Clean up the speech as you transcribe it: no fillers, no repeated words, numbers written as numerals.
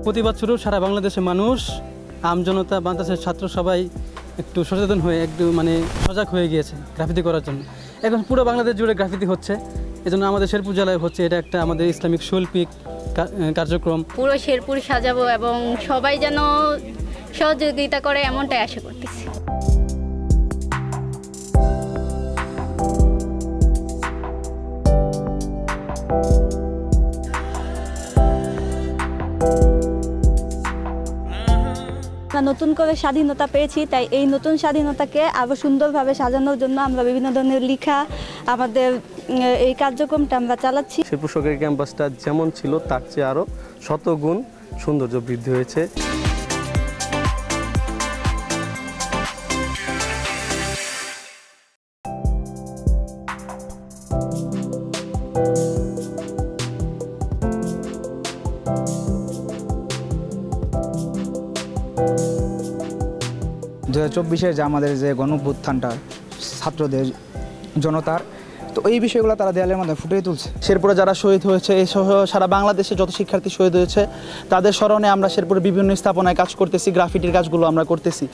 প্রতিবাদ শুরু সারা বাংলাদেশের মানুষ আমজনতা বাংলাদেশের ছাত্র সবাই একটু সচেতন হয়ে একটু মানে সজাগ হয়ে গিয়েছে গ্রাফিতি করার জন্য। এখন পুরো বাংলাদেশ জুড়ে গ্রাফিতি হচ্ছে, এজন্য আমাদের শেরপুর জেলায় হচ্ছে। এটা একটা আমাদের ইসলামিক শৈল্পিক কার্যক্রম। পুরো শেরপুর সাজাবো এবং সবাই যেন সহযোগিতা করে এমনটাই আশা করতেছি। নতুন করে স্বাধীনতা পেয়েছি, তাই এই নতুন স্বাধীনতাকে আরও সুন্দরভাবে সাজানোর জন্য আমরা বিভিন্ন ধরনের লেখা আমাদের এই কার্যক্রমটা আমরা চালাচ্ছি। শেরপুর সরকারি ক্যাম্পাসটা যেমন ছিল তার চেয়ে আরও শতগুণ সৌন্দর্য বৃদ্ধি হয়েছে। দু 2024 যে আমাদের যে গণঅভ্যুত্থানটা ছাত্রদের জনতার, তো এই বিষয়গুলো তারা দেয়ালের মধ্যে ফুটিয়ে তুলছে। শেরপুরে যারা শহীদ হয়েছে এই সহ সারা বাংলাদেশে যত শিক্ষার্থী শহীদ হয়েছে তাদের স্মরণে আমরা শেরপুরে বিভিন্ন স্থাপনায় কাজ করতেছি, গ্রাফিটির কাজগুলো আমরা করতেছি।